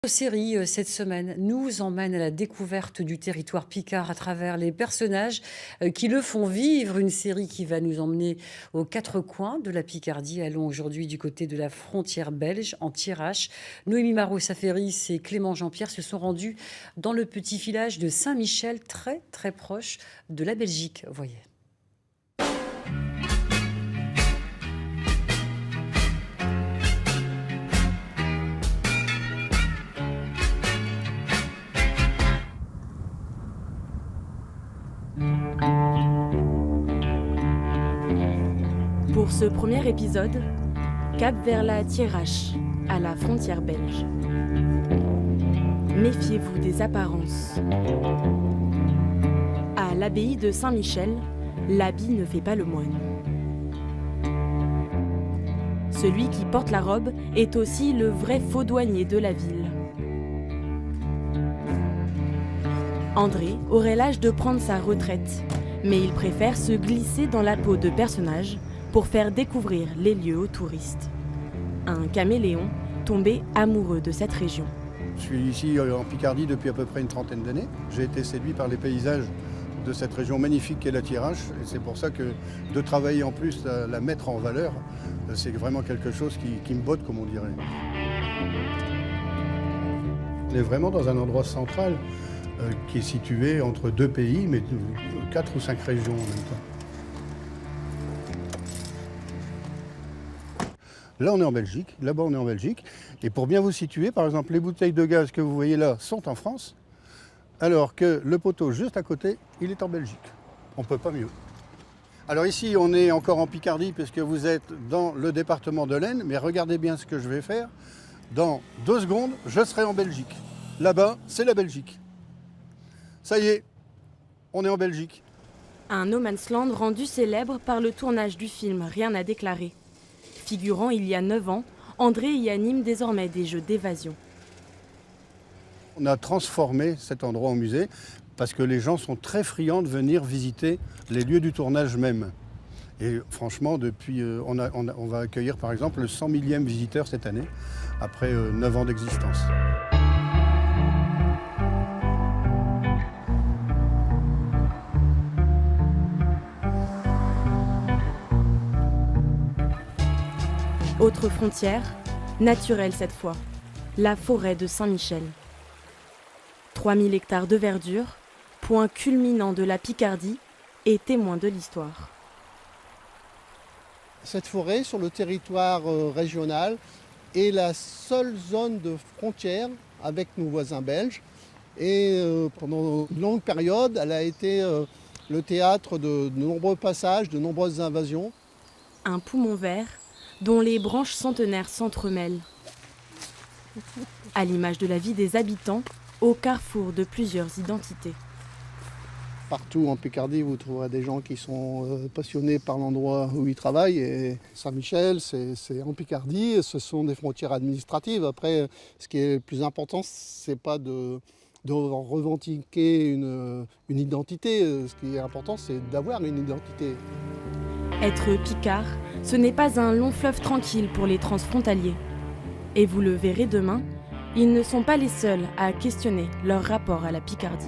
Notre série, cette semaine, nous emmène à la découverte du territoire picard à travers les personnages qui le font vivre. Une série qui va nous emmener aux quatre coins de la Picardie. Allons aujourd'hui du côté de la frontière belge, en Thiérache. Noémie Marot-Saferis et Clément Jean-Pierre se sont rendus dans le petit village de Saint-Michel, très très proche de la Belgique. Voyez. Pour ce premier épisode, cap vers la Thiérache, à la frontière belge. Méfiez-vous des apparences. À l'abbaye de Saint-Michel, l'habit ne fait pas le moine. Celui qui porte la robe est aussi le vrai faux douanier de la ville. André aurait l'âge de prendre sa retraite, mais il préfère se glisser dans la peau de personnages pour faire découvrir les lieux aux touristes. Un caméléon tombé amoureux de cette région. Je suis ici en Picardie depuis à peu près une trentaine d'années. J'ai été séduit par les paysages de cette région magnifique qu'est la Thiérache. Et c'est pour ça que de travailler en plus à la mettre en valeur, c'est vraiment quelque chose qui me botte, comme on dirait. On est vraiment dans un endroit central qui est situé entre deux pays, mais 4 ou 5 régions en même temps. Là, on est en Belgique, là-bas, on est en Belgique. Et pour bien vous situer, par exemple, les bouteilles de gaz que vous voyez là sont en France, alors que le poteau juste à côté, il est en Belgique. On ne peut pas mieux. Alors ici, on est encore en Picardie, puisque vous êtes dans le département de l'Aisne, mais regardez bien ce que je vais faire. Dans 2 secondes, je serai en Belgique. Là-bas, c'est la Belgique. Ça y est, on est en Belgique. Un no man's land rendu célèbre par le tournage du film Rien à déclarer. Figurant il y a 9 ans, André y anime désormais des jeux d'évasion. On a transformé cet endroit en musée parce que les gens sont très friands de venir visiter les lieux du tournage même. Et franchement, depuis, on va accueillir par exemple le 100 millième visiteur cette année, après 9 ans d'existence. Autre frontière, naturelle cette fois, la forêt de Saint-Michel. 3000 hectares de verdure, point culminant de la Picardie et témoin de l'histoire. Cette forêt, sur le territoire régional, est la seule zone de frontière avec nos voisins belges. Et pendant une longue période, elle a été le théâtre de nombreux passages, de nombreuses invasions. Un poumon vert dont les branches centenaires s'entremêlent. À l'image de la vie des habitants, au carrefour de plusieurs identités. Partout en Picardie, vous trouverez des gens qui sont passionnés par l'endroit où ils travaillent. Et Saint-Michel, c'est en Picardie, ce sont des frontières administratives. Après, ce qui est le plus important, c'est pas de revendiquer une identité. Ce qui est important, c'est d'avoir une identité. Être picard, ce n'est pas un long fleuve tranquille pour les transfrontaliers. Et vous le verrez demain, ils ne sont pas les seuls à questionner leur rapport à la Picardie.